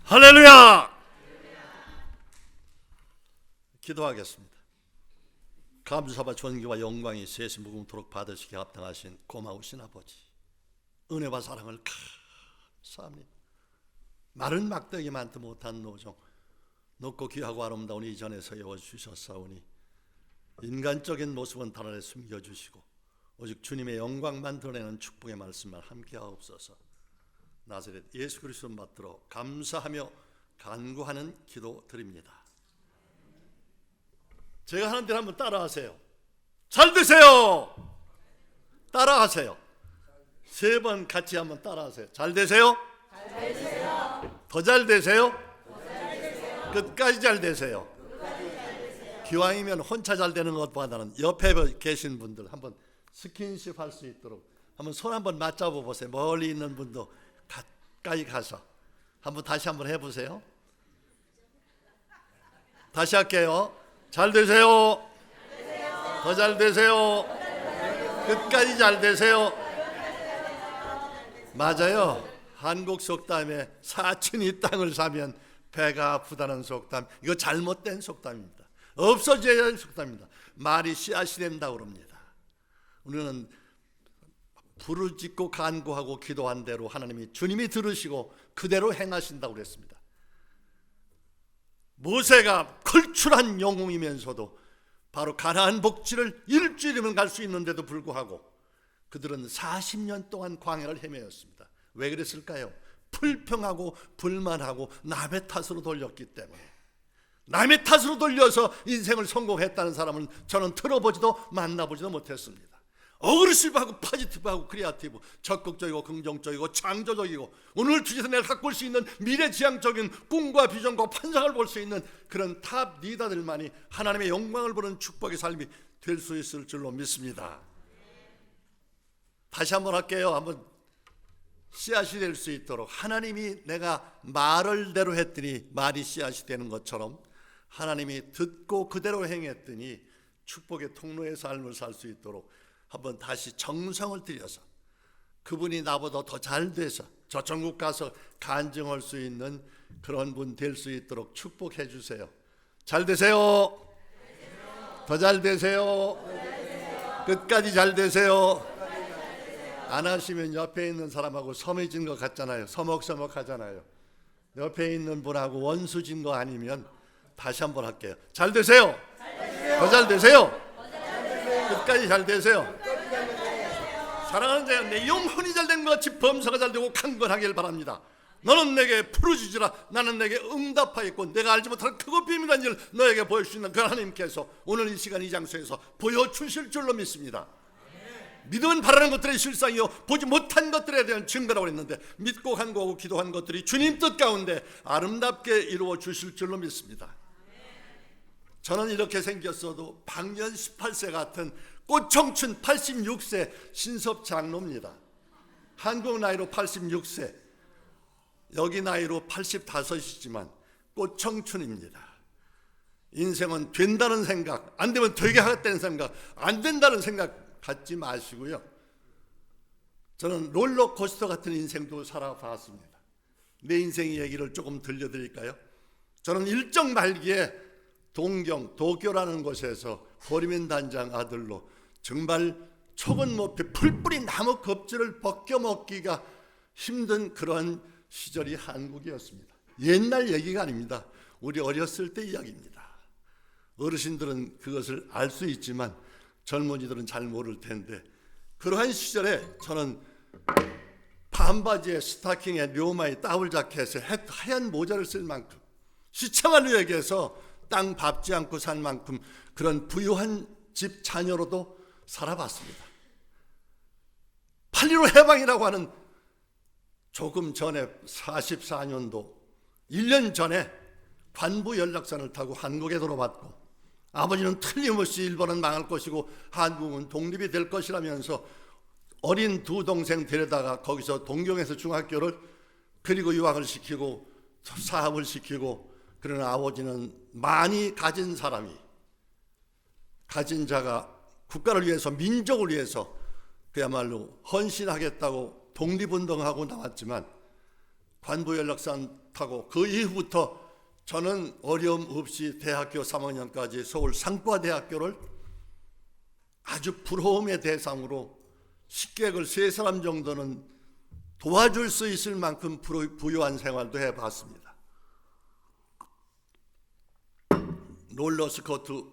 할렐루야! 기도하겠습니다. 감사와 존귀와 영광이 세세 무궁토록 받으시기 합당하신 고마우신 아버지, 은혜와 사랑을 감사합니다. 마른 막대기 많지 못한 노정, 높고 귀하고 아름다운 이전에 세워주셨사오니 인간적인 모습은 단안에 숨겨주시고 오직 주님의 영광만 드러내는 축복의 말씀만 함께하옵소서. 나사렛 예수 그리스도 받들어 감사하며 간구하는 기도 드립니다. 제가 하는 대로 한번 따라하세요. 잘 되세요. 따라하세요. 3번 같이 한번 따라하세요. 잘 되세요. 잘 되세요. 더 잘 되세요. 더 잘 되세요. 끝까지 잘 되세요. 끝까지 잘 되세요. 기왕이면 혼자 잘 되는 것보다는 옆에 계신 분들 한번 스킨십 할 수 있도록 한번 손 한번 맞잡아 보세요. 멀리 있는 분도 가까이 가서 한번 다시 한번 해보세요. 다시 할게요. 잘 되세요. 더 잘 되세요. 끝까지 잘 되세요. 맞아요. 한국 속담에 사촌이 땅을 사면 배가 아프다는 속담, 이거 잘못된 속담입니다. 없어져야 할 속담입니다. 말이 씨앗이 된다고 그럽니다. 우리는 부르짖고 간구하고 기도한 대로 하나님이 주님이 들으시고 그대로 행하신다고 그랬습니다. 모세가 걸출한 영웅이면서도 바로 가나안 복지를 일주일이면 갈 수 있는데도 불구하고 그들은 40년 동안 광야를 헤매었습니다. 왜 그랬을까요? 불평하고 불만하고 남의 탓으로 돌렸기 때문에. 남의 탓으로 돌려서 인생을 성공했다는 사람은 저는 들어보지도 만나보지도 못했습니다. 어그레시브하고 포지티브하고 크리에이티브, 적극적이고 긍정적이고 창조적이고 오늘 주제에서 내가 갖고 올 수 있는 미래지향적인 꿈과 비전과 환상을 볼 수 있는 그런 탑 리더들만이 하나님의 영광을 보는 축복의 삶이 될 수 있을 줄로 믿습니다. 다시 한번 할게요. 한번 씨앗이 될 수 있도록 하나님이 내가 말을 대로 했더니 말이 씨앗이 되는 것처럼 하나님이 듣고 그대로 행했더니 축복의 통로의 삶을 살 수 있도록 한번 다시 정성을 들여서 그분이 나보다 더 잘 돼서 저 천국 가서 간증할 수 있는 그런 분 될 수 있도록 축복해 주세요. 잘 되세요. 더 잘 되세요. 끝까지 잘 되세요. 안 하시면 옆에 있는 사람하고 섬해진 것 같잖아요. 서먹서먹 하잖아요. 옆에 있는 분하고 원수진 거 아니면 다시 한번 할게요. 잘 되세요. 더 잘 되세요. 끝까지 잘 되세요. 사랑하는 자여, 내 영혼이 잘된 것 같이 범사가 잘되고 강건하길 바랍니다. 너는 내게 부르짖으라. 나는 내게 응답하였고 내가 알지 못하는 크고 비밀한 일을 너에게 보일 수 있는 그 하나님께서 오늘 이 시간 이 장소에서 보여주실 줄로 믿습니다. 믿음은 바라는 것들의 실상이요 보지 못한 것들에 대한 증거라고 했는데 믿고 간구하고 기도한 것들이 주님 뜻 가운데 아름답게 이루어 주실 줄로 믿습니다. 저는 이렇게 생겼어도 방년 18세 같은 꽃청춘 86세 신섭 장로입니다. 한국 나이로 86세, 여기 나이로 85이지만 꽃청춘입니다. 인생은 된다는 생각, 안 되면 되게 하겠다는 생각, 안 된다는 생각 갖지 마시고요. 저는 롤러코스터 같은 인생도 살아봤습니다. 내 인생 얘기를 조금 들려드릴까요? 저는 일정 말기에 도교라는 곳에서 보리맨 단장 아들로 정말 촉은 못해 풀뿌리 나무 껍질을 벗겨 먹기가 힘든 그런 시절이 한국이었습니다. 옛날 얘기가 아닙니다. 우리 어렸을 때 이야기입니다. 어르신들은 그것을 알 수 있지만 젊은이들은 잘 모를 텐데 그러한 시절에 저는 반바지에 스타킹에 료마에 따블 자켓에 하얀 모자를 쓸 만큼 시체말로 얘기해서 땅 밟지 않고 살 만큼 그런 부유한 집 자녀로도 살아봤습니다. 8.15 해방이라고 하는 조금 전에 44년도 1년 전에 관부 연락선을 타고 한국에 들어왔고 아버지는 틀림없이 일본은 망할 것이고 한국은 독립이 될 것이라면서 어린 두 동생 데려다가 거기서 동경에서 중학교를 그리고 유학을 시키고 사업을 시키고 그러나 아버지는 많이 가진 사람이 가진 자가 국가를 위해서 민족을 위해서 그야말로 헌신하겠다고 독립운동하고 나왔지만 관부 연락선 타고 그 이후부터 저는 어려움 없이 대학교 3학년까지 서울 상과대학교를 아주 부러움의 대상으로 식객을 3사람 정도는 도와줄 수 있을 만큼 부유한 생활도 해봤습니다. 롤러스코트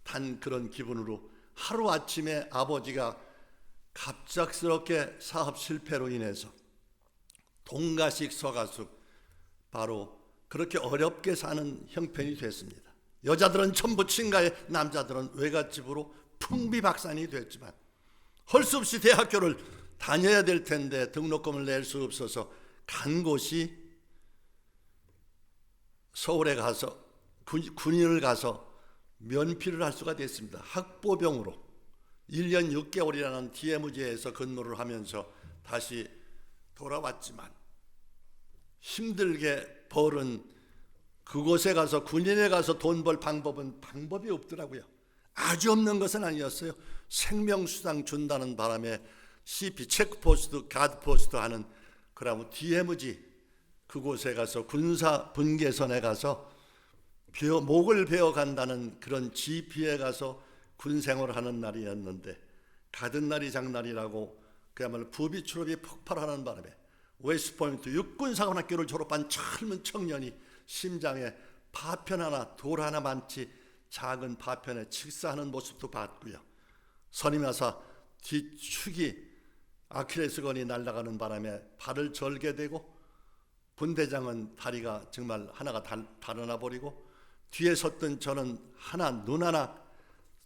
탄 그런 기분으로 하루아침에 아버지가 갑작스럽게 사업 실패로 인해서 동가식 서가숙, 바로 그렇게 어렵게 사는 형편이 됐습니다. 여자들은 전부 친가에, 남자들은 외갓집으로 풍비박산이 됐지만 할 수 없이 대학교를 다녀야 될 텐데 등록금을 낼 수 없어서 간 곳이 서울에 가서 군인을 가서 면피를 할 수가 됐습니다. 학보병으로 1년 6개월이라는 DMZ에서 근무를 하면서 다시 돌아왔지만 힘들게 벌은 그곳에 가서, 군인에 가서 돈 벌 방법이 없더라고요. 아주 없는 것은 아니었어요. 생명수당 준다는 바람에 CP, 체크포스트, 가드포스트 하는 그러면 DMZ 그곳에 가서 군사 분계선에 가서 목을 베어간다는 그런 GP에 가서 군생활을 하는 날이었는데, 가던 날이 장날이라고 그야말로 부비 출업이 폭발하는 바람에 웨스트포인트 육군사관학교를 졸업한 젊은 청년이 심장에 파편 하나, 돌 하나 많지 작은 파편에 직사하는 모습도 봤고요. 선임하사 뒤축이 아킬레스건이 날아가는 바람에 발을 절게 되고, 분대장은 다리가 정말 하나가 달아나 버리고, 뒤에 섰던 저는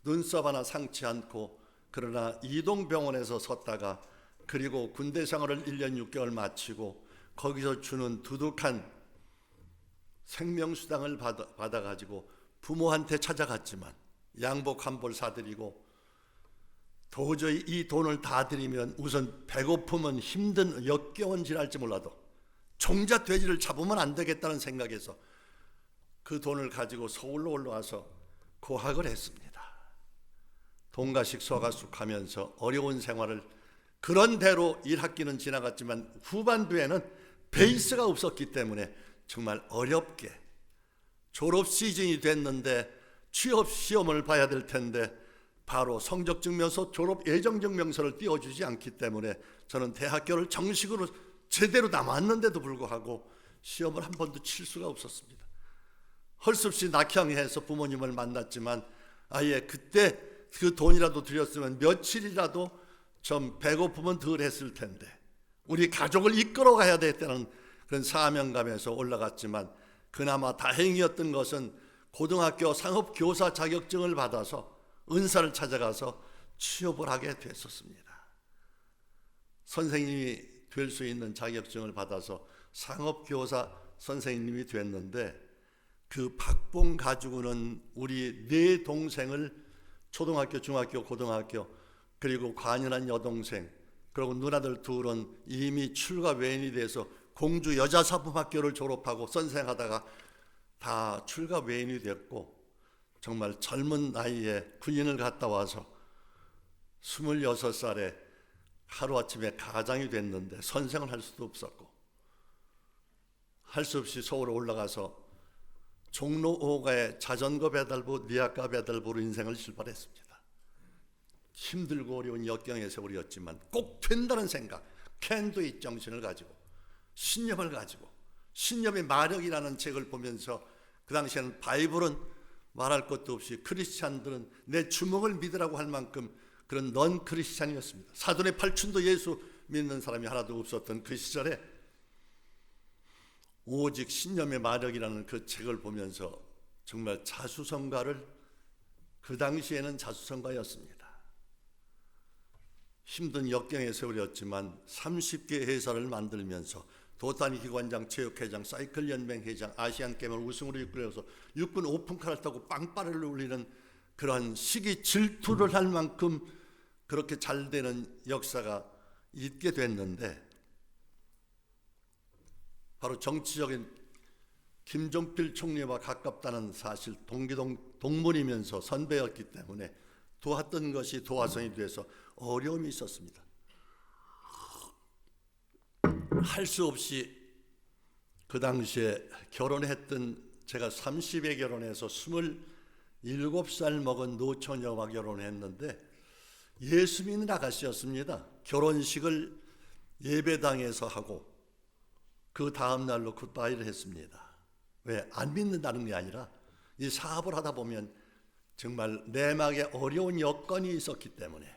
눈썹 하나 상치 않고, 그러나 이동병원에서 섰다가 그리고 군대 생활을 1년 6개월 마치고 거기서 주는 두둑한 생명수당을 받아가지고 부모한테 찾아갔지만 양복 한 벌 사드리고, 도저히 이 돈을 다 드리면 우선 배고픔은 힘든 역경은 지날지 몰라도 종자 돼지를 잡으면 안 되겠다는 생각에서 그 돈을 가지고 서울로 올라와서 고학을 했습니다. 동가식 서가숙 하면서 어려운 생활을, 그런 대로 1학기는 지나갔지만 후반부에는 베이스가 없었기 때문에 정말 어렵게, 졸업 시즌이 됐는데 취업 시험을 봐야 될 텐데 바로 성적증명서, 졸업 예정증명서를 띄워주지 않기 때문에 저는 대학교를 정식으로 제대로 남았는데도 불구하고 시험을 한 번도 칠 수가 없었습니다. 할 수 없이 낙향해서 부모님을 만났지만 아예 그때 그 돈이라도 드렸으면 며칠이라도 좀 배고픔은 덜 했을 텐데, 우리 가족을 이끌어 가야 됐다는 그런 사명감에서 올라갔지만, 그나마 다행이었던 것은 고등학교 상업교사 자격증을 받아서 은사를 찾아가서 취업을 하게 됐었습니다. 선생님이 될 수 있는 자격증을 받아서 상업교사 선생님이 됐는데, 그 박봉 가지고는 우리 4동생을 초등학교, 중학교, 고등학교, 그리고 관연한 여동생, 그리고 누나들 둘은 이미 출가 외인이 돼서 공주 여자사범학교를 졸업하고 선생하다가 다 출가 외인이 됐고, 정말 젊은 나이에 군인을 갔다 와서 26살에 하루아침에 가장이 됐는데 선생을 할 수도 없었고, 할 수 없이 서울에 올라가서 종로 5가의 자전거 배달부, 니아카 배달부로 인생을 출발했습니다. 힘들고 어려운 역경의 세월이었지만 꼭 된다는 생각, 캔두잇 정신을 가지고, 신념을 가지고, 신념의 마력이라는 책을 보면서, 그 당시에는 바이블은 말할 것도 없이 크리스찬들은 내 주먹을 믿으라고 할 만큼 그런 넌 크리스찬이었습니다. 사돈의 팔춘도 예수 믿는 사람이 하나도 없었던 그 시절에 오직 신념의 마력이라는 그 책을 보면서 정말 자수성가를, 그 당시에는 자수성가였습니다. 힘든 역경의 세월이었지만 30개 회사를 만들면서 도단위 기관장, 체육회장, 사이클연맹 회장, 아시안게임을 우승으로 이끌어서 육군 오픈카를 타고 빵빠레를 울리는 그러한 시기 질투를 할 만큼 그렇게 잘 되는 역사가 있게 됐는데, 바로 정치적인 김종필 총리와 가깝다는 사실, 동문이면서 선배였기 때문에 도왔던 것이 도화선이 돼서 어려움이 있었습니다. 할 수 없이 그 당시에 결혼했던 제가 30에 결혼해서 27살 먹은 노처녀와 결혼했는데 예수 믿는 아가씨였습니다. 결혼식을 예배당에서 하고 그 다음 날로 굿바이를 했습니다. 왜? 안 믿는다는 게 아니라 이 사업을 하다 보면 정말 내막에 어려운 여건이 있었기 때문에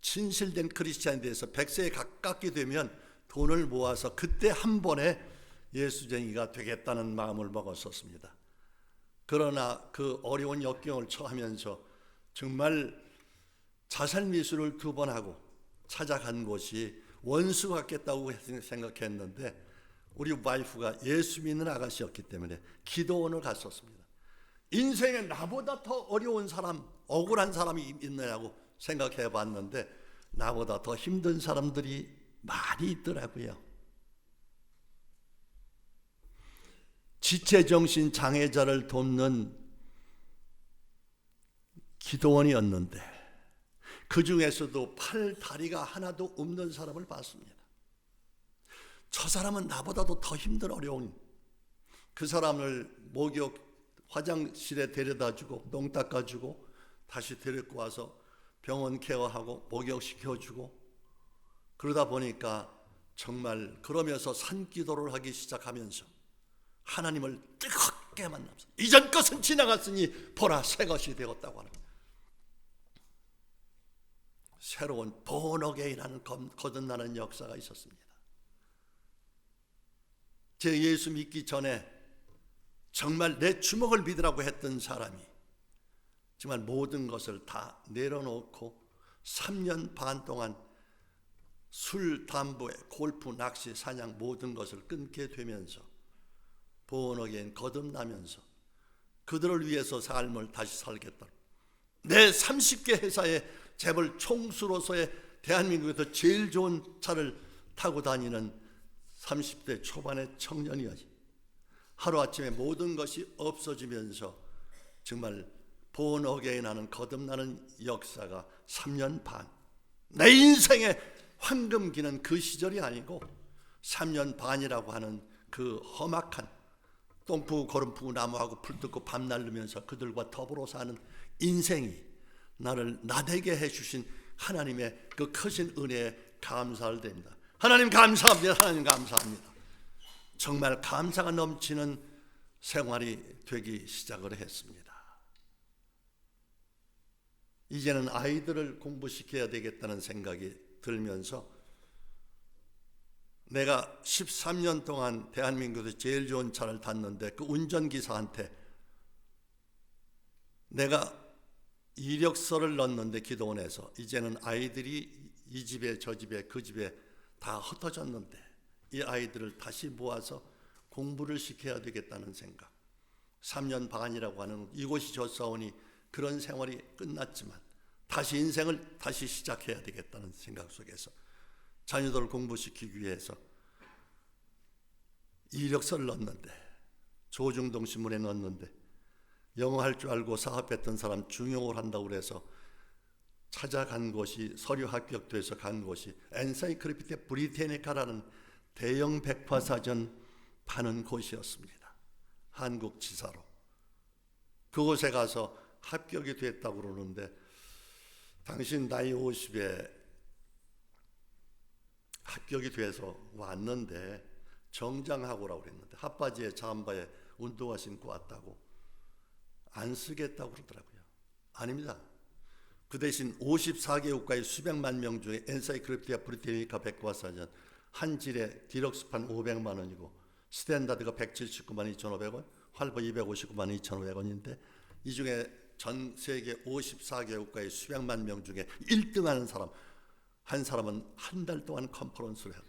진실된 크리스찬에 대해서 100세에 가깝게 되면 돈을 모아서 그때 한 번에 예수쟁이가 되겠다는 마음을 먹었었습니다. 그러나 그 어려운 역경을 처하면서 정말 자살 미수를 2번 하고 찾아간 곳이 원수 같겠다고 생각했는데 우리 와이프가 예수 믿는 아가씨였기 때문에 기도원을 갔었습니다. 인생에 나보다 더 어려운 사람, 억울한 사람이 있느냐고 생각해 봤는데 나보다 더 힘든 사람들이 많이 있더라고요. 지체정신 장애자를 돕는 기도원이었는데 그 중에서도 팔, 다리가 하나도 없는 사람을 봤습니다. 저 사람은 나보다도 더 힘든 어려운 그 사람을 목욕 화장실에 데려다주고 똥 닦아주고 다시 데리고 와서 병원 케어하고 목욕시켜주고 그러다 보니까 정말 그러면서 산기도를 하기 시작하면서 하나님을 뜨겁게 만나면서 이전 것은 지나갔으니 보라 새 것이 되었다고 하는 새로운 본어게인하는 거듭나는 역사가 있었습니다. 제 예수 믿기 전에 정말 내 주먹을 믿으라고 했던 사람이 정말 모든 것을 다 내려놓고 3년 반 동안 술, 담배, 골프, 낚시, 사냥 모든 것을 끊게 되면서 본어게인 거듭나면서 그들을 위해서 삶을 다시 살겠다. 내 30개 회사의 재벌 총수로서의 대한민국에서 제일 좋은 차를 타고 다니는 30대 초반의 청년이었지. 하루아침에 모든 것이 없어지면서 정말 본어게인하는 거듭나는 역사가 3년 반. 내 인생의 황금기는 그 시절이 아니고 3년 반이라고 하는 그 험악한 똥 푸고 거름 푸고 나무하고 풀 뜯고 밤 날르면서 그들과 더불어 사는 인생이 나를 나되게 해주신 하나님의 그 크신 은혜에 감사를 드립니다. 하나님 감사합니다. 하나님 감사합니다. 정말 감사가 넘치는 생활이 되기 시작을 했습니다. 이제는 아이들을 공부시켜야 되겠다는 생각이 들면서 내가 13년 동안 대한민국에서 제일 좋은 차를 탔는데 그 운전기사한테 내가 이력서를 넣었는데 기도원에서 이제는 아이들이 이 집에 저 집에 그 집에 다 흩어졌는데 이 아이들을 다시 모아서 공부를 시켜야 되겠다는 생각. 3년 반이라고 하는 이곳이 졌사오니 그런 생활이 끝났지만 다시 인생을 다시 시작해야 되겠다는 생각 속에서 자녀들을 공부시키기 위해서 이력서를 넣었는데 조중동 신문에 넣었는데 영어 할 줄 알고 사업했던 사람 중용을 한다고 그래서 찾아간 곳이 서류 합격돼서 간 곳이 엔사이클로피디아 브리테니카라는 대형 백과사전 파는 곳이었습니다. 한국 지사로. 그곳에 가서 합격이 됐다고 그러는데 당신 나이 50에 합격이 돼서 왔는데 정장하고 오라고 그랬는데 핫바지에 잠바에 운동화 신고 왔다고 안 쓰겠다고 그러더라고요. 아닙니다. 그 대신 54개 국가의 수백만 명 중에 엔사이클로피디아 브리테니카 백과사전 한 질에 디럭스판 500만 원이고 스탠다드가 179만 2,500원, 활보 259만 2,500원인데 이 중에 전 세계 54개 국가의 수백만 명 중에 1등하는 사람 한 사람은 한 달 동안 컨퍼런스를 해요.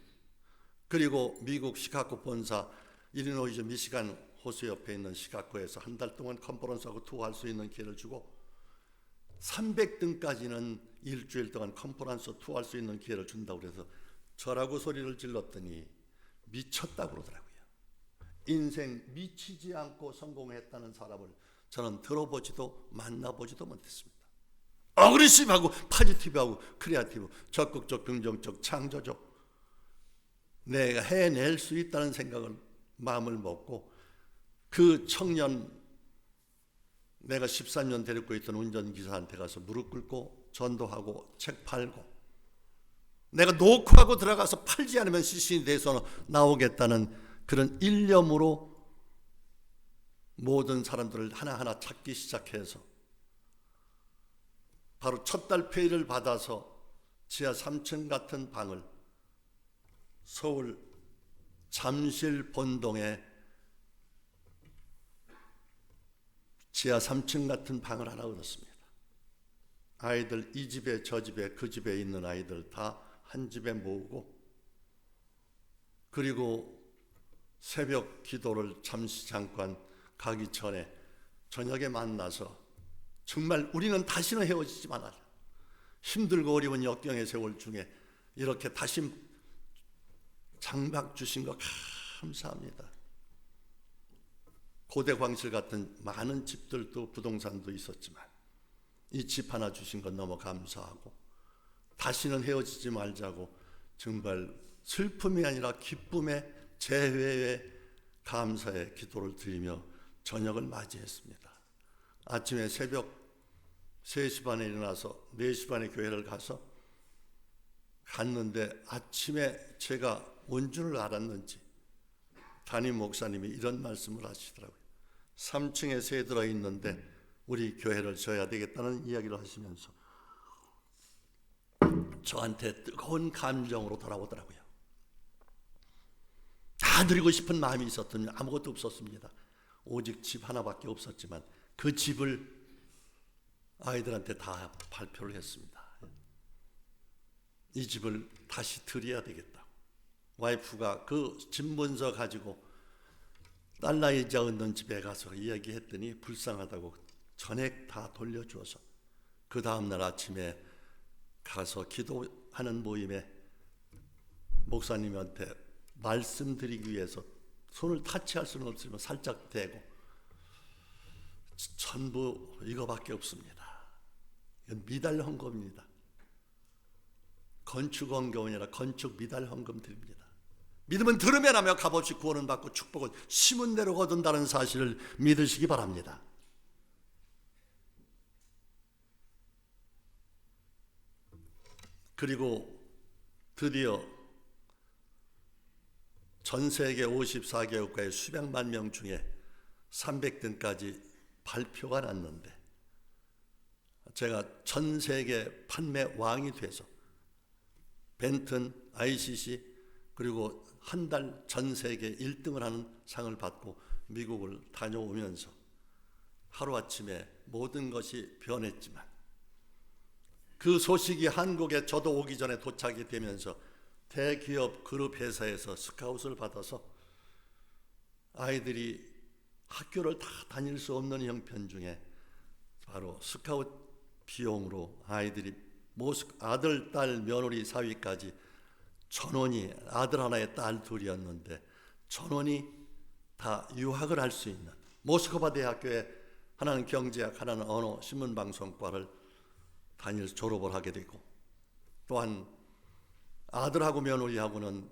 그리고 미국 시카고 본사 일리노이주 미시간 호수 옆에 있는 시카고에서 한 달 동안 컨퍼런스하고 투어할 수 있는 기회를 주고 300등까지는 일주일 동안 컨퍼런스 투어할 수 있는 기회를 준다고 그래서 저라고 소리를 질렀더니 미쳤다고 그러더라고요. 인생 미치지 않고 성공했다는 사람을 저는 들어보지도 만나보지도 못했습니다. 어그레시브하고 포지티브하고 크리에이티브, 적극적, 긍정적, 창조적 내가 해낼 수 있다는 생각을 마음을 먹고 그 청년, 내가 13년 데리고 있던 운전기사한테 가서 무릎 꿇고 전도하고 책 팔고, 내가 노크하고 들어가서 팔지 않으면 시신이 돼서 나오겠다는 그런 일념으로 모든 사람들을 하나하나 찾기 시작해서 바로 첫 달 페이를 받아서 지하 3층 같은 방을 서울 잠실 본동에 지하 3층 같은 방을 하나 얻었습니다. 아이들 이 집에 저 집에 그 집에 있는 아이들 다 한 집에 모으고, 그리고 새벽 기도를 잠깐 가기 전에 저녁에 만나서 정말 우리는 다시는 헤어지지 말아라. 힘들고 어려운 역경의 세월 중에 이렇게 다시 장박 주신 거 감사합니다. 고대 광실 같은 많은 집들도 부동산도 있었지만 이 집 하나 주신 건 너무 감사하고, 다시는 헤어지지 말자고 정말 슬픔이 아니라 기쁨의 재회의 감사의 기도를 드리며 저녁을 맞이했습니다. 아침에 새벽 3시 반에 일어나서 4시 반에 교회를 갔는데 아침에 제가 온 줄 알았는지 담임 목사님이 이런 말씀을 하시더라고요. 3층에 새 들어있는데 우리 교회를 져야 되겠다는 이야기를 하시면서 저한테 뜨거운 감정으로 돌아오더라고요. 다 드리고 싶은 마음이 있었더니 아무것도 없었습니다. 오직 집 하나밖에 없었지만 그 집을 아이들한테 다 발표를 했습니다. 이 집을 다시 드려야 되겠다고. 와이프가 그 집 문서 가지고 딸 나이자 얻는 집에 가서 이야기했더니 불쌍하다고 전액 다 돌려주어서 그 다음날 아침에 가서 기도하는 모임에 목사님한테 말씀드리기 위해서 손을 타치할 수는 없지만 살짝 대고, 전부 이거밖에 없습니다. 이건 미달 헌금입니다. 건축 헌금이 아니라 건축 미달 헌금 드립니다. 믿으면 들으면 하며 값없이 구원은 받고 축복은 심은 대로 거둔다는 사실을 믿으시기 바랍니다. 그리고 드디어 전 세계 54개국가의 수백만 명 중에 300등까지 발표가 났는데 제가 전 세계 판매 왕이 돼서 벤튼, ICC 그리고 한 달 전 세계 1등을 하는 상을 받고 미국을 다녀오면서 하루아침에 모든 것이 변했지만 그 소식이 한국에 저도 오기 전에 도착이 되면서 대기업 그룹 회사에서 스카웃을 받아서 아이들이 학교를 다 다닐 수 없는 형편 중에 바로 스카웃 비용으로 아이들이 아들, 딸, 며느리 사위까지 1,000원이, 아들 하나에 딸 둘이었는데 1,000원이 다 유학을 할 수 있는 모스크바 대학교에 하나는 경제학, 하나는 언어 신문방송과를 졸업을 하게 되고, 또한 아들하고 며느리하고는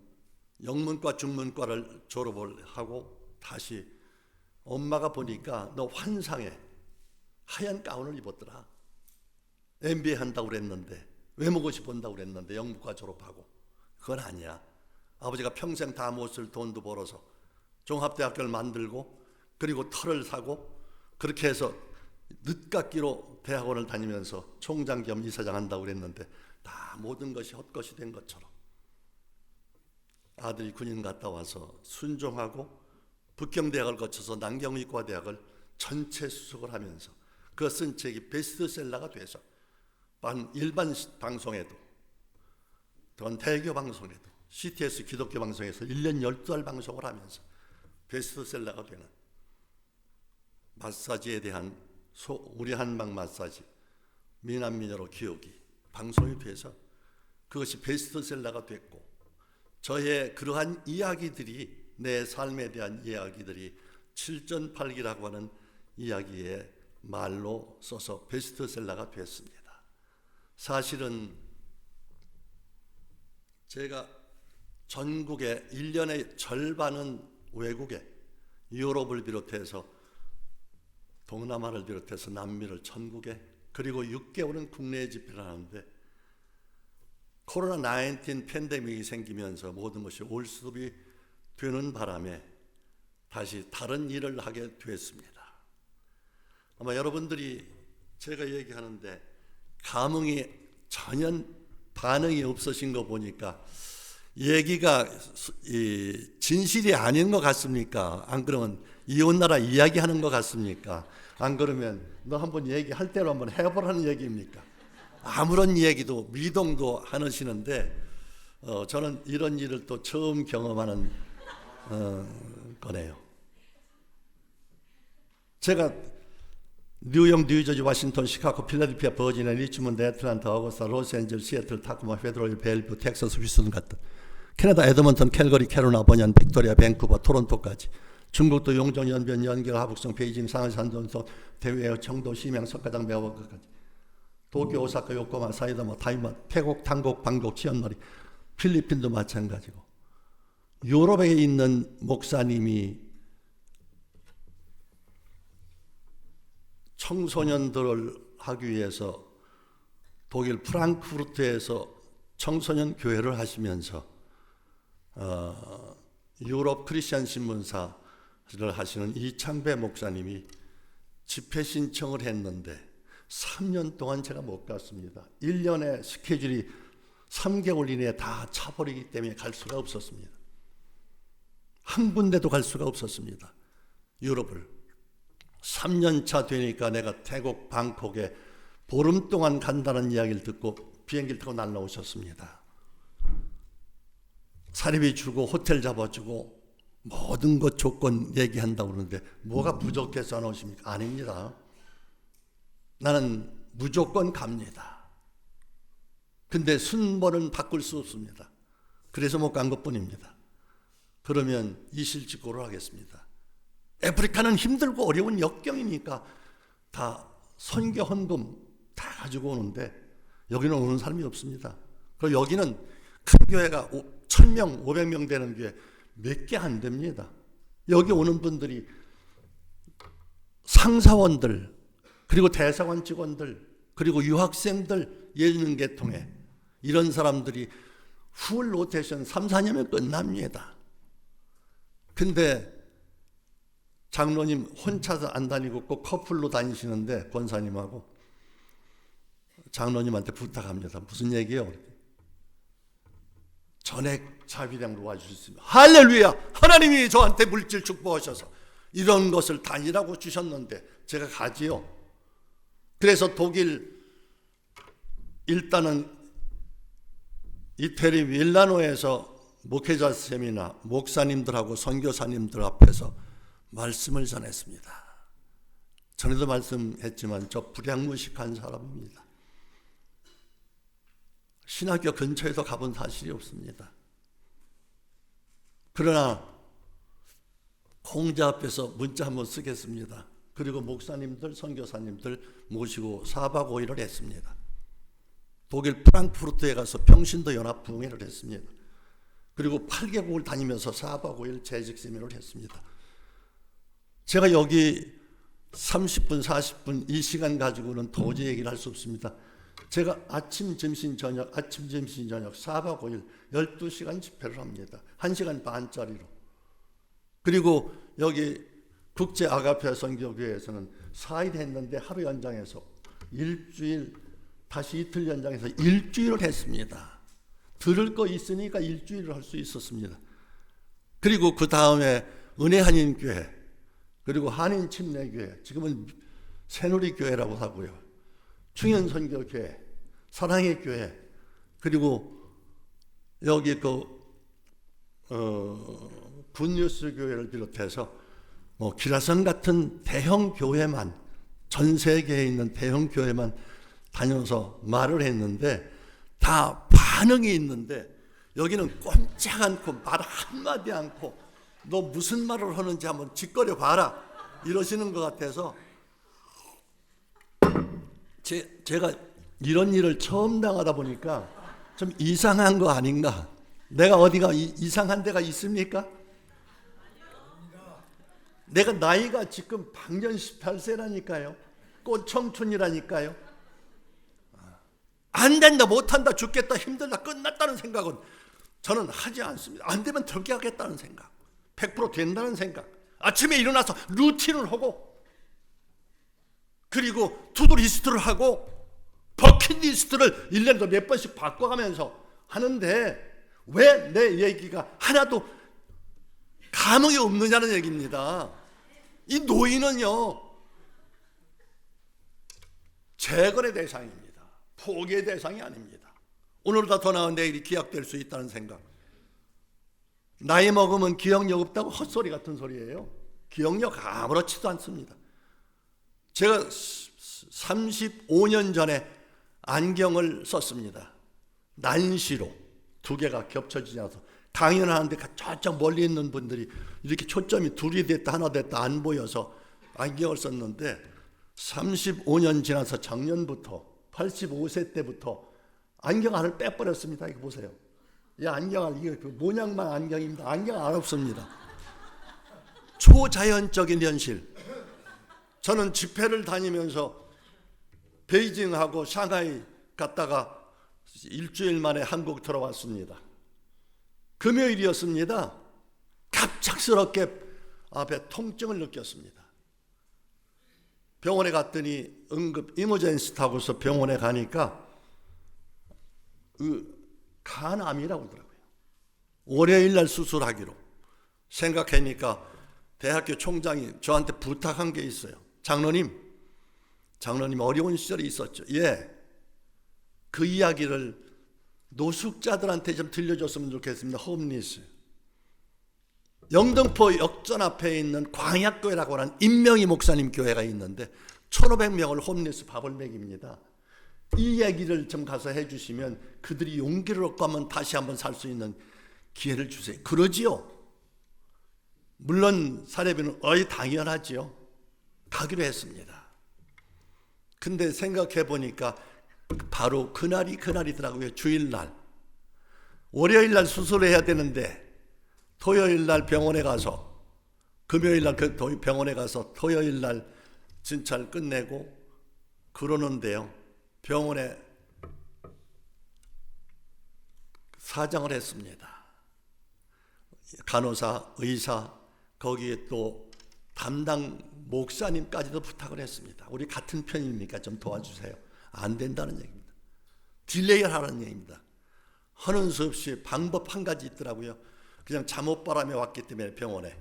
영문과 중문과를 졸업을 하고 다시 엄마가 보니까 너 환상에 하얀 가운을 입었더라. MBA 한다고 그랬는데 외모고시 본다고 그랬는데 영문과 졸업하고. 그건 아니야. 아버지가 평생 다 못 쓸 돈도 벌어서 종합대학교를 만들고 그리고 터를 사고 그렇게 해서 늦깎이로 대학원을 다니면서 총장 겸 이사장 한다고 그랬는데 다 모든 것이 헛것이 된 것처럼 아들이 군인 갔다 와서 순종하고 북경대학을 거쳐서 남경의과대학을 전체 수석을 하면서 그 쓴 책이 베스트셀러가 돼서 일반 방송에도 또한 대교 방송에도 CTS 기독교 방송에서 1년 12달 방송을 하면서 베스트셀러가 되는 마사지에 대한 우리 한방 마사지 미남미녀로 기억이 방송이 돼서 그것이 베스트셀러가 됐고, 저의 그러한 이야기들이, 내 삶에 대한 이야기들이 7전팔기라고 하는 이야기에 말로 써서 베스트셀러가 됐습니다. 사실은 제가 전국에 1년의 절반은 외국에 유럽을 비롯해서 동남아를 비롯해서 남미를 전국에, 그리고 6개월은 국내에 집회를 하는데 코로나 19 팬데믹이 생기면서 모든 것이 올스톱이 되는 바람에 다시 다른 일을 하게 됐습니다. 아마 여러분들이 제가 얘기하는데 감흥이 전혀 반응이 없으신 거 보니까 얘기가 진실이 아닌 것 같습니까? 안 그러면 이웃나라 이야기하는 것 같습니까? 안 그러면 너 한번 얘기할 대로 한번 해보라는 얘기입니까? 아무런 얘기도 미동도 안 하시는데 저는 이런 일을 또 처음 경험하는 거네요. 제가 뉴욕, 뉴저지, 워싱턴, 시카고, 필라델피아, 버지니아, 리치몬드, 애틀랜타, 어거스타, 로스앤젤레스, 시애틀, 타코마, 페드로일, 벨뷰, 텍사스, 휴스턴 같은 캐나다, 에드먼턴, 캘거리, 캐로나, 버년, 빅토리아, 밴쿠버, 토론토까지, 중국도 용정, 연변, 연결, 하북성, 베이징, 상하이, 산전소, 대외, 청도, 심양, 석가장, 매화까지, 도쿄, 오사카, 요코마, 사이다마, 타이마, 태국, 탄국, 방콕, 치안마리, 필리핀도 마찬가지고, 유럽에 있는 목사님이 청소년들을 하기 위해서 독일 프랑크푸르트에서 청소년 교회를 하시면서 유럽 크리스천 신문사를 하시는 이창배 목사님이 집회 신청을 했는데 3년 동안 제가 못 갔습니다. 1년의 스케줄이 3개월 이내에 다 차버리기 때문에 갈 수가 없었습니다. 한 군데도 갈 수가 없었습니다. 유럽을. 3년 차 되니까 내가 태국 방콕에 보름 동안 간다는 이야기를 듣고 비행기를 타고 날라오셨습니다. 사립이 주고 호텔 잡아주고 모든 것 조건 얘기한다고 그러는데 뭐가 부족해서 안 오십니까? 아닙니다. 나는 무조건 갑니다. 근데 순번은 바꿀 수 없습니다. 그래서 못 간 것뿐입니다. 그러면 이실직고를 하겠습니다. 아프리카는 힘들고 어려운 역경이니까 다 선교 헌금 다 가지고 오는데 여기는 오는 사람이 없습니다. 그리고 여기는 큰 교회가 1000명, 500명 되는 교회 몇 개 안 됩니다. 여기 오는 분들이 상사원들, 그리고 대사관 직원들, 그리고 유학생들, 예능계통에 이런 사람들이 풀 로테이션 3, 4년이면 끝납니다. 근데 장로님 혼자서 안 다니고 꼭 커플로 다니시는데 권사님하고 장로님한테 부탁합니다. 무슨 얘기예요? 전액 자비량으로 와주셨습니다. 할렐루야! 하나님이 저한테 물질 축복하셔서 이런 것을 다니라고 주셨는데 제가 가지요. 그래서 독일 일단은 이태리 밀라노에서 목회자 세미나 목사님들하고 선교사님들 앞에서 말씀을 전했습니다. 전에도 말씀했지만 저 불량무식한 사람입니다. 신학교 근처에도 가본 사실이 없습니다. 그러나 공자 앞에서 문자 한번 쓰겠습니다. 그리고 목사님들, 선교사님들 모시고 4박 5일을 했습니다. 독일 프랑크푸르트에 가서 평신도 연합 부흥회를 했습니다. 그리고 8개국을 다니면서 4박 5일 재직 세미나를 했습니다. 제가 여기 30분, 40분 이 시간 가지고는 도저히 얘기를 할 수 없습니다. 제가 아침, 점심, 저녁 4박 5일 12시간 집회를 합니다. 1시간 반짜리로. 그리고 여기 국제 아가페 선교교회에서는 4일 했는데 하루 연장해서 일주일, 다시 이틀 연장해서 일주일을 했습니다. 들을 거 있으니까 일주일을 할 수 있었습니다. 그리고 그 다음에 은혜 한인교회, 그리고 한인 침례교회, 지금은 새누리교회라고 하고요. 충현선교교회, 사랑의 교회, 그리고 여기 굿뉴스 교회를 비롯해서 기라성 같은 대형 교회만, 전 세계에 있는 대형 교회만 다녀서 말을 했는데 다 반응이 있는데 여기는 꼼짝 않고 말 한마디 않고 너 무슨 말을 하는지 한번 짓거려 봐라 이러시는 것 같아서 제가 이런 일을 처음 당하다 보니까 좀 이상한 거 아닌가? 내가 어디가 이상한 데가 있습니까? 내가 나이가 지금 방년 18세라니까요. 꽃 청춘이라니까요. 안 된다, 못한다, 죽겠다, 힘들다, 끝났다는 생각은 저는 하지 않습니다. 안 되면 덜게 하겠다는 생각, 100% 된다는 생각. 아침에 일어나서 루틴을 하고, 그리고 투두리스트를 하고, 버킷리스트를 1년도 몇 번씩 바꿔가면서 하는데 왜 내 얘기가 하나도 감흥이 없느냐는 얘기입니다. 이 노인은요, 재건의 대상입니다. 포기의 대상이 아닙니다. 오늘보다 더 나은 내일이 기약될 수 있다는 생각. 나이 먹으면 기억력 없다고 헛소리 같은 소리예요. 기억력 아무렇지도 않습니다. 제가 35년 전에 안경을 썼습니다. 난시로 2개가 겹쳐지지 않아서 강연을 하는데 저쪽 멀리 있는 분들이 이렇게 초점이 둘이 됐다 하나 됐다 안 보여서 안경을 썼는데 35년 지나서 작년부터 85세 때부터 안경 알을 빼버렸습니다. 이거 보세요. 이 안경 알, 이게 모양만 안경입니다. 안경 알 없습니다. 초자연적인 현실. 저는 집회를 다니면서 베이징하고 샹하이 갔다가 일주일 만에 한국 들어왔습니다. 금요일이었습니다. 갑작스럽게 앞에 통증을 느꼈습니다. 병원에 갔더니 응급 이머전시 타고서 병원에 가니까 간암이라고 하더라고요. 월요일 날 수술하기로 생각하니까 대학교 총장이 저한테 부탁한 게 있어요. 장로님 어려운 시절이 있었죠. 예, 그 이야기를 노숙자들한테 좀 들려줬으면 좋겠습니다. 홈리스. 영등포 역전 앞에 있는 광약교회라고 하는 임명희 목사님 교회가 있는데 1,500명을 홈리스 밥을 먹입니다. 이 얘기를 좀 가서 해주시면 그들이 용기를 얻고 하면 다시 한번 살 수 있는 기회를 주세요. 그러지요. 물론 사례비는 당연하지요. 가기로 했습니다. 근데 생각해 보니까 바로 그날이더라고요. 주일날. 월요일날 수술을 해야 되는데 토요일날 병원에 가서, 금요일날 병원에 가서 토요일날 진찰 끝내고 그러는데요. 병원에 사장을 했습니다. 간호사, 의사, 거기에 또 담당 목사님까지도 부탁을 했습니다. 우리 같은 편이니까 좀 도와주세요. 안 된다는 얘기입니다. 딜레이를 하라는 얘기입니다. 하는 수 없이 방법 한 가지 있더라고요. 그냥 잠옷바람에 왔기 때문에 병원에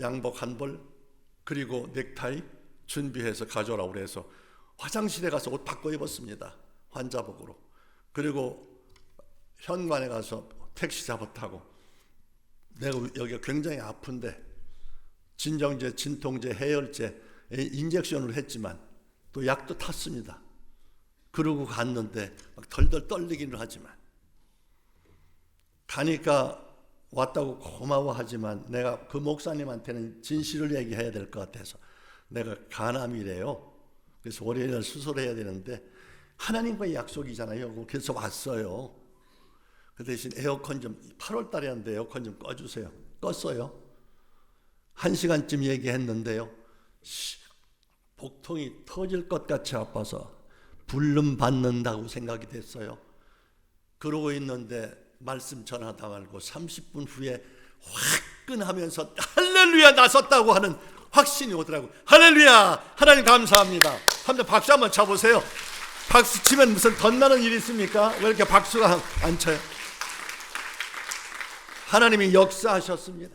양복 한 벌 그리고 넥타이 준비해서 가져오라고 그래서 화장실에 가서 옷 바꿔 입었습니다. 환자복으로. 그리고 현관에 가서 택시 잡아 타고 내가 여기가 굉장히 아픈데 진정제, 진통제, 해열제 인젝션을 했지만 또 약도 탔습니다. 그러고 갔는데 막 덜덜 떨리기는 하지만 가니까 왔다고 고마워하지만 내가 그 목사님한테는 진실을 얘기해야 될 것 같아서 내가 간암이래요. 그래서 월요일날 수술해야 되는데 하나님과의 약속이잖아요. 그래서 왔어요. 그 대신 에어컨 좀 8월 달에 하는데 에어컨 좀 꺼주세요. 껐어요. 1시간쯤 얘기했는데요. 복통이 터질 것 같이 아파서 불름 받는다고 생각이 됐어요. 그러고 있는데 말씀 전하다 말고 30분 후에 화끈하면서 할렐루야 나섰다고 하는 확신이 오더라고요. 할렐루야, 하나님 감사합니다. 한번 박수 한번 쳐보세요. 박수 치면 무슨 덧나는 일이 있습니까? 왜 이렇게 박수가 안 쳐요? 하나님이 역사하셨습니다.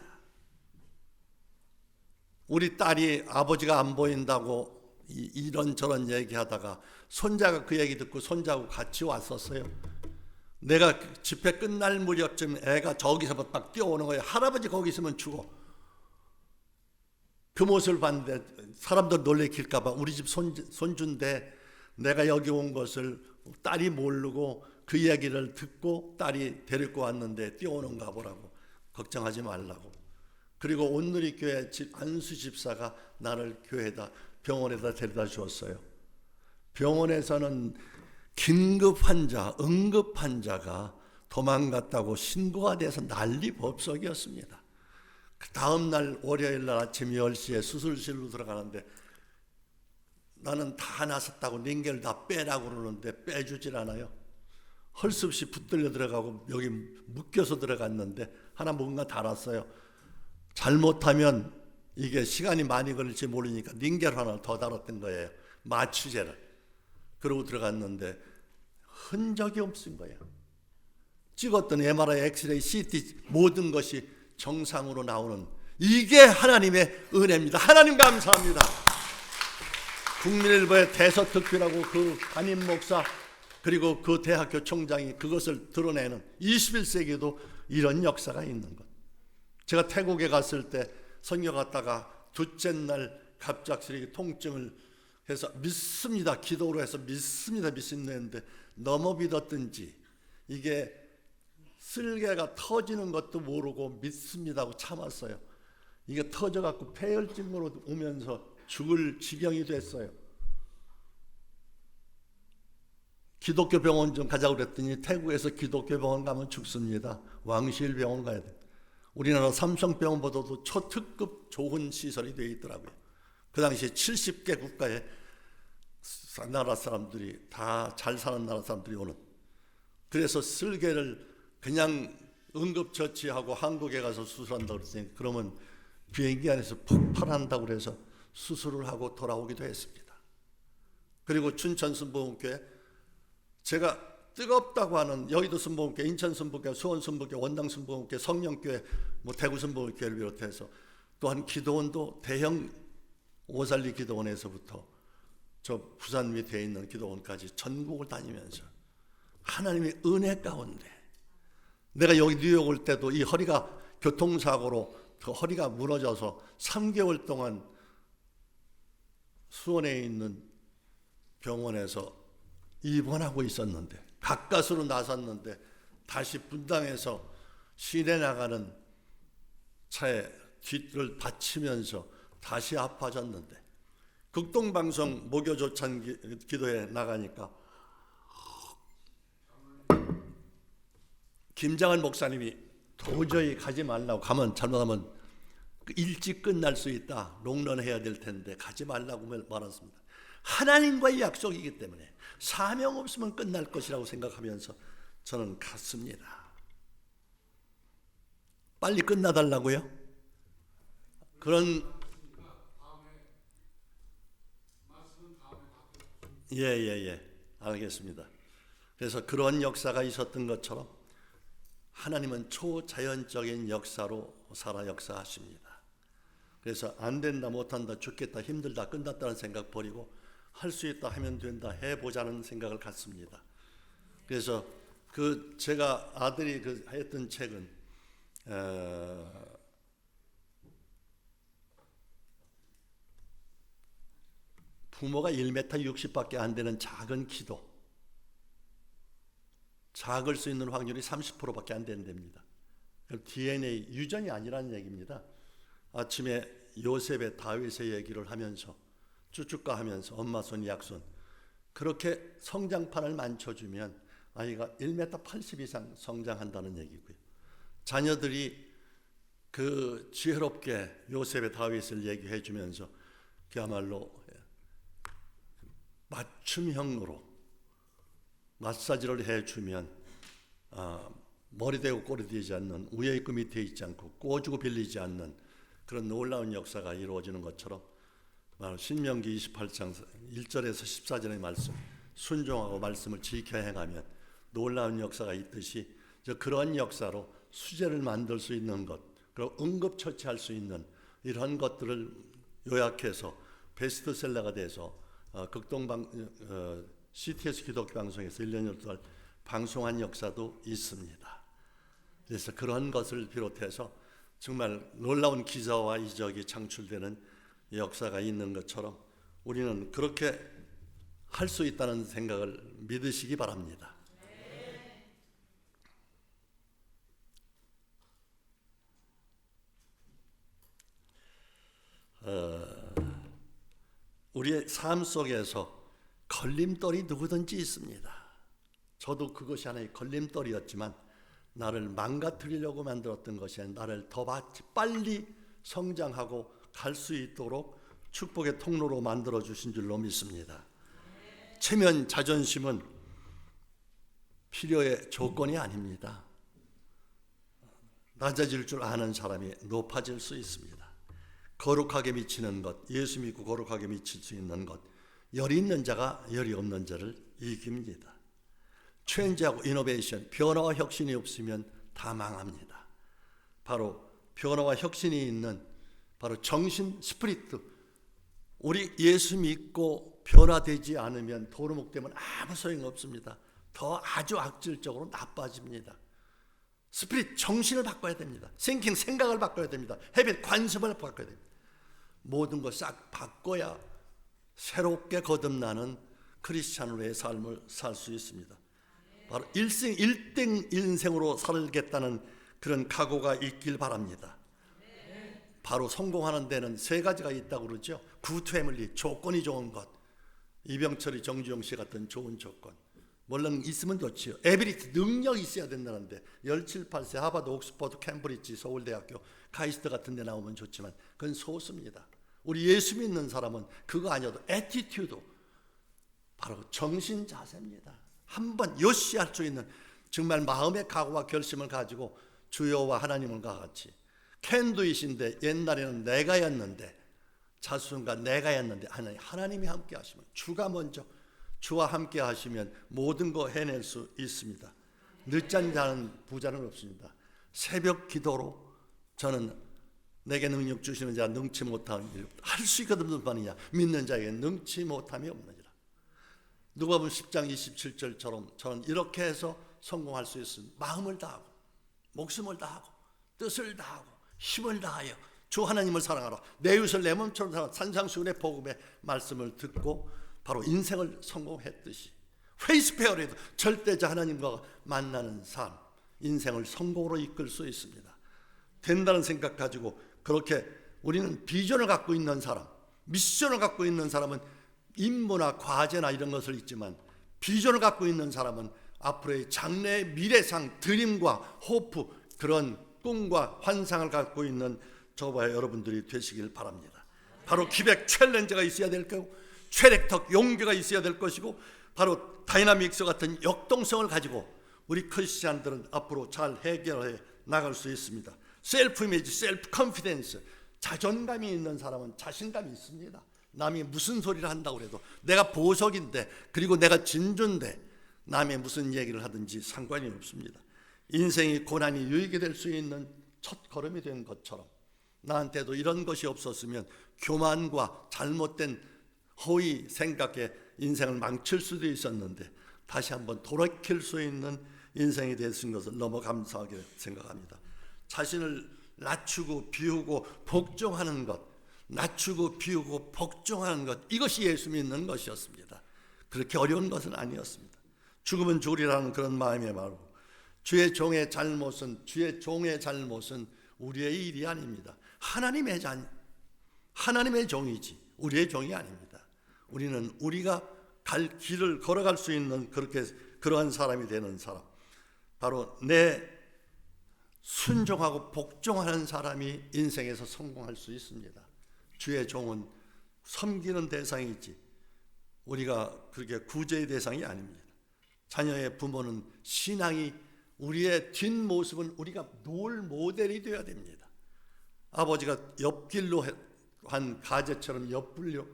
우리 딸이 아버지가 안 보인다고 이런저런 얘기하다가 손자가 그 얘기 듣고 손자하고 같이 왔었어요. 내가 집회 끝날 무렵쯤 애가 저기서 딱 뛰어오는 거예요. 할아버지 거기 있으면 죽어. 그 모습을 봤는데 사람들 놀래킬까 봐 우리 집 손주인데 내가 여기 온 것을 딸이 모르고 그 이야기를 듣고 딸이 데리고 왔는데 뛰어오는가 보라고. 걱정하지 말라고. 그리고 온누리교회 안수 집사가 나를 교회에다 병원에다 데려다 주었어요. 병원에서는 긴급 환자, 응급 환자가 도망갔다고 신고가 돼서 난리 법석이었습니다. 다음 날 월요일 날 아침 10시에 수술실로 들어가는데 나는 다 나섰다고 링겔 다 빼라고 그러는데 빼주질 않아요. 할 수 없이 붙들려 들어가고 여기 묶여서 들어갔는데 하나 뭔가 달았어요. 잘못하면 이게 시간이 많이 걸릴지 모르니까 링겔 하나 더 달았던 거예요. 마취제를. 그러고 들어갔는데 흔적이 없은 거예요. 찍었던 MRI, 엑스레이, CT 모든 것이 정상으로 나오는, 이게 하나님의 은혜입니다. 하나님 감사합니다. 국민일보의 대서특필하고 그 담임 목사 그리고 그 대학교 총장이 그것을 드러내는 21세기에도 이런 역사가 있는 것. 제가 태국에 갔을 때 선교 갔다가 둘째 날 갑작스레 통증을 해서 믿습니다. 기도로 해서 믿습니다. 했는데 너무 믿었든지 이게 쓸개가 터지는 것도 모르고 믿습니다 하고 참았어요. 이게 터져갖고 폐혈증으로 오면서 죽을 지경이 됐어요. 기독교 병원 좀 가자고 그랬더니 태국에서 기독교 병원 가면 죽습니다. 왕실 병원 가야 돼. 우리나라 삼성병원보다도 초특급 좋은 시설이 되어 있더라고요. 그 당시에 70개 국가의 나라 사람들이 다 잘 사는 나라 사람들이 오는. 그래서 쓸개를 그냥 응급처치하고 한국에 가서 수술한다고 그랬더니 그러면 비행기 안에서 폭발한다고 그래서 수술을 하고 돌아오기도 했습니다. 그리고 춘천 순복음교회, 제가 뜨겁다고 하는 여의도 순복음교회, 인천 순복음교회, 수원 순복음교회, 원당 순복음교회, 성령교회, 대구 순복음교회를 비롯해서 또한 기도원도 대형 오살리 기도원에서부터 저 부산 밑에 있는 기도원까지 전국을 다니면서 하나님의 은혜 가운데, 내가 여기 뉴욕 올 때도 이 허리가 교통사고로 그 허리가 무너져서 3개월 동안 수원에 있는 병원에서 입원하고 있었는데, 가까스로 나섰는데 다시 분당에서 시내 나가는 차에 뒤를 받치면서 다시 아파졌는데, 극동방송 목요조찬 기도에 나가니까 김장한 목사님이 도저히 가지 말라고, 가면 잘못하면 일찍 끝날 수 있다, 롱런해야 될 텐데 가지 말라고 말했습니다. 하나님과의 약속이기 때문에 사명 없으면 끝날 것이라고 생각하면서 저는 갔습니다. 빨리 끝나달라고요? 그런 알겠습니다. 그래서 그런 역사가 있었던 것처럼 하나님은 초자연적인 역사로 살아 역사하십니다. 그래서 안 된다, 못한다, 죽겠다, 힘들다, 끝났다는 생각 버리고 할 수 있다, 하면 된다, 해보자는 생각을 갖습니다. 그래서 그 제가 아들이 했던 책은 부모가 1m 60밖에 안 되는 작은 기도, 작을 수 있는 확률이 30%밖에 안 된답니다. DNA 유전이 아니라는 얘기입니다. 아침에 요셉의 다윗의 얘기를 하면서 쭈쭈까 하면서 엄마 손 약손 그렇게 성장판을 만져주면 아이가 1m 80 이상 성장한다는 얘기고요. 자녀들이 그 지혜롭게 요셉의 다윗을 얘기해 주면서 그야말로 맞춤형으로 마사지를 해주면 머리 대고 꼬리 대지 않는, 위에 있고 밑에 있지 않고 꼬주고 빌리지 않는 그런 놀라운 역사가 이루어지는 것처럼 신명기 28장 1절에서 14절의 말씀, 순종하고 말씀을 지켜 행하면 놀라운 역사가 있듯이 그런 역사로 수제를 만들 수 있는 것, 그리고 응급처치할 수 있는 이런 것들을 요약해서 베스트셀러가 돼서 CTS 기독교 방송에서 1년 12달 방송한 역사도 있습니다. 그래서 그런 것을 비롯해서 정말 놀라운 기사와 이적이 창출되는 역사가 있는 것처럼 우리는 그렇게 할 수 있다는 생각을 믿으시기 바랍니다. 우리의 삶 속에서 걸림돌이 누구든지 있습니다. 저도 그것이 하나의 걸림돌이었지만 나를 망가뜨리려고 만들었던 것이 아니라 나를 더 빨리 성장하고 갈 수 있도록 축복의 통로로 만들어 주신 줄로 믿습니다. 체면, 자존심은 필요의 조건이 아닙니다. 낮아질 줄 아는 사람이 높아질 수 있습니다. 거룩하게 미치는 것, 예수 믿고 거룩하게 미칠 수 있는 것, 열이 있는 자가 열이 없는 자를 이깁니다. 트렌드하고 이노베이션, 변화와 혁신이 없으면 다 망합니다. 바로 변화와 혁신이 있는 바로 정신, 스피리트, 우리 예수 믿고 변화되지 않으면 도루묵되면 아무 소용없습니다. 더 아주 악질적으로 나빠집니다. 스피릿, 정신을 바꿔야 됩니다. 싱킹, 생각을 바꿔야 됩니다. 헤빗, 관습을 바꿔야 됩니다. 모든 걸 싹 바꿔야 새롭게 거듭나는 크리스찬으로의 삶을 살 수 있습니다. 바로 1등 인생으로 살겠다는 그런 각오가 있길 바랍니다. 바로 성공하는 데는 세 가지가 있다고 그러죠. 굿 패밀리, 조건이 좋은 것, 이병철이, 정주영 씨 같은 좋은 조건, 물론 있으면 좋지요. 에비리티, 능력이 있어야 된다는데 17, 8세 하버드, 옥스퍼드, 캠브리지, 서울대학교, 카이스트 같은 데 나오면 좋지만 그건 소수입니다. 우리 예수 믿는 사람은 그거 아니어도 애티튜드, 바로 정신 자세입니다. 한번 요시할 수 있는 정말 마음의 각오와 결심을 가지고 주여와 하나님과 같이 캔두잇인데 옛날에는 내가였는데 자수순간 내가였는데 하나님이 함께 하시면, 주가 먼저, 주와 함께 하시면 모든 거 해낼 수 있습니다. 늦잠 자는 부자는 없습니다. 새벽 기도로 저는 내게 능력 주시는 자 능치 못하는 일 할 수 있거든 무슨 말이냐, 믿는 자에게 능치 못함이 없느니라. 누가복음 10장 27절처럼 저는 이렇게 해서 성공할 수 있습니다. 마음을 다하고 목숨을 다하고 뜻을 다하고 힘을 다하여 주 하나님을 사랑하라. 내 이웃을 내 몸처럼 사랑하라. 산상수훈의 복음의 말씀을 듣고 바로 인생을 성공했듯이 페이스페어에도 절대자 하나님과 만나는 삶, 인생을 성공으로 이끌 수 있습니다. 된다는 생각 가지고 그렇게 우리는 비전을 갖고 있는 사람, 미션을 갖고 있는 사람은 임무나 과제나 이런 것을 있지만, 비전을 갖고 있는 사람은 앞으로의 장래의 미래상, 드림과 호프, 그런 꿈과 환상을 갖고 있는 저와 여러분들이 되시길 바랍니다. 바로 기백, 챌린저가 있어야 될 거고, 체력적 용기가 있어야 될 것이고, 바로 다이나믹스 같은 역동성을 가지고 우리 크리스찬들은 앞으로 잘 해결해 나갈 수 있습니다. 셀프 이미지, 셀프 컨피던스, 자존감이 있는 사람은 자신감이 있습니다. 남이 무슨 소리를 한다고 해도 내가 보석인데, 그리고 내가 진주인데 남이 무슨 얘기를 하든지 상관이 없습니다. 인생이 고난이 유익이 될 수 있는 첫 걸음이 된 것처럼 나한테도 이런 것이 없었으면 교만과 잘못된 허위 생각에 인생을 망칠 수도 있었는데 다시 한번 돌이킬 수 있는 인생이 되신 것을 너무 감사하게 생각합니다. 자신을 낮추고 비우고 복종하는 것, 낮추고 비우고 복종하는 것, 이것이 예수 믿는 것이었습니다. 그렇게 어려운 것은 아니었습니다. 죽으면 죽으리라는 그런 마음에 말고, 주의 종의 잘못은 우리의 일이 아닙니다. 하나님의 종이지 우리의 종이 아닙니다. 우리는 우리가 갈 길을 걸어갈 수 있는 그러한 사람이 되는 사람, 바로 내 순종하고 복종하는 사람이 인생에서 성공할 수 있습니다. 주의 종은 섬기는 대상이지 우리가 그렇게 구제의 대상이 아닙니다. 자녀의 부모는 신앙이, 우리의 뒷모습은 우리가 롤 모델이 되어야 됩니다. 아버지가 옆길로 한 가재처럼 옆불로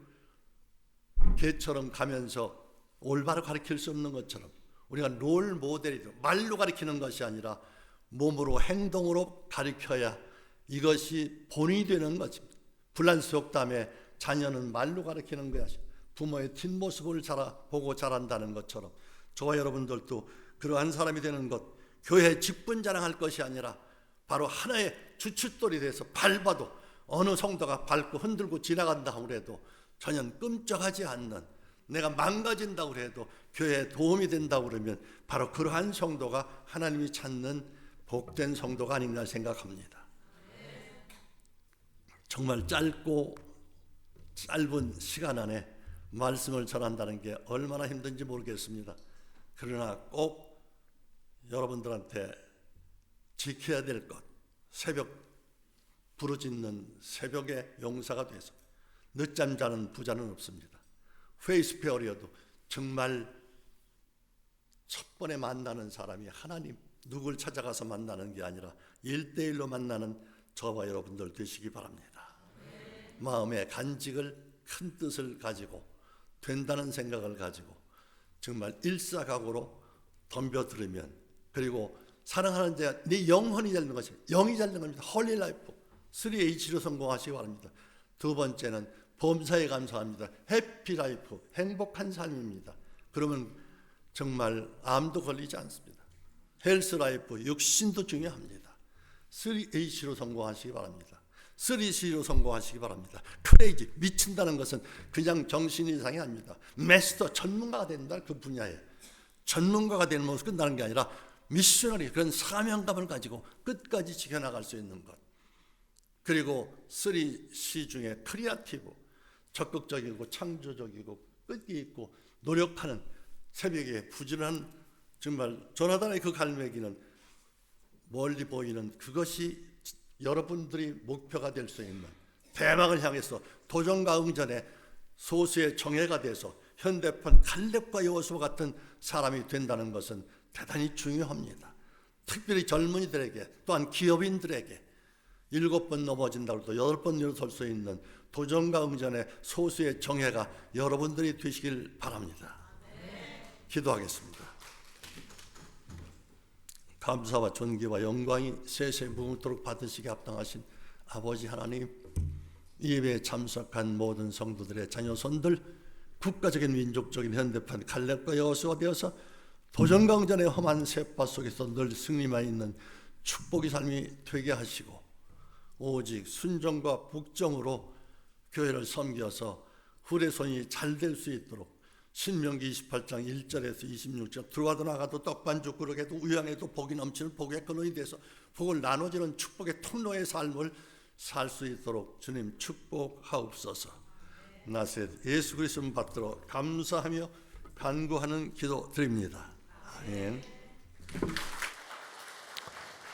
개처럼 가면서 올바로 가르칠 수 없는 것처럼 우리가 롤 모델이 되고, 말로 가르치는 것이 아니라 몸으로, 행동으로 가르쳐야 이것이 본이 되는 것입니다. 불란스 속담에 자녀는 말로 가르치는 것이 부모의 뒷모습을 보고 자란다는 것처럼 저와 여러분들도 그러한 사람이 되는 것, 교회 직분 자랑할 것이 아니라 바로 하나의 주춧돌이 돼서 밟아도 어느 성도가 밟고 흔들고 지나간다 하더라도 전혀 끔찍하지 않는, 내가 망가진다고 해도 교회에 도움이 된다고 그러면 바로 그러한 성도가 하나님이 찾는 복된 성도가 아닌가 생각합니다. 정말 짧은 시간 안에 말씀을 전한다는 게 얼마나 힘든지 모르겠습니다. 그러나 꼭 여러분들한테 지켜야 될 것, 새벽 부르짖는 새벽의 용사가 돼서 늦잠 자는 부자는 없습니다. 페이스페어리어도 정말 첫 번에 만나는 사람이 하나님, 누굴 찾아가서 만나는 게 아니라 1대1로 만나는 저와 여러분들 되시기 바랍니다. 마음의 간직을, 큰 뜻을 가지고 된다는 생각을 가지고 정말 일사각오로 덤벼들으면, 그리고 사랑하는 자 네 영혼이 되는 것입니다. 영이 되는 겁니다. 홀리 라이프 3H로 성공하시기 바랍니다. 두 번째는 범사에 감사합니다. 해피 라이프, 행복한 삶입니다. 그러면 정말 암도 걸리지 않습니다. 헬스 라이프, 육신도 중요합니다. 3H로 성공하시기 바랍니다. 3C로 성공하시기 바랍니다. 크레이지, 미친다는 것은 그냥 정신 이상이 아닙니다. 마스터, 전문가가 된다. 그 분야에 전문가가 되는 모습 끝나는 게 아니라 미셔너리, 그런 사명감을 가지고 끝까지 지켜나갈 수 있는 것. 그리고 3C 중에 크리에이티브, 적극적이고 창조적이고 끈기 있고 노력하는, 새벽에 부지런한, 정말 조나단의 그 갈매기는 멀리 보이는 그것이 여러분들이 목표가 될 수 있는 대박을 향해서 도전과 응전의 소수의 정예가 돼서 현대판 칼렙과 여호수아 같은 사람이 된다는 것은 대단히 중요합니다. 특별히 젊은이들에게, 또한 기업인들에게 7번 넘어진다고 해도 8번 일어설 수 있는 도전과 응전의 소수의 정예가 여러분들이 되시길 바랍니다. 기도하겠습니다. 감사와 존귀와 영광이 세세 무궁토록 받으시게 합당하신 아버지 하나님, 이 예배에 참석한 모든 성도들의 자녀손들, 국가적인 민족적인 현대판 갈렙과 여호수아 되어서 도전과 응전의 험한 세파 속에서 늘 승리만 있는 축복의 삶이 되게 하시고, 오직 순종과 복종으로 교회를 섬겨서 후레손이 잘 될 수 있도록 신명기 28장 1절에서 26절 들어와도 나가도 떡반죽 그릇에도 우양에도 복이 넘치는 복의 근원이 돼서 복을 나눠주는 축복의 통로의 삶을 살 수 있도록 주님 축복하옵소서. 나사렛 예수 그리스도 받들어 감사하며 간구하는 기도 드립니다. 아멘.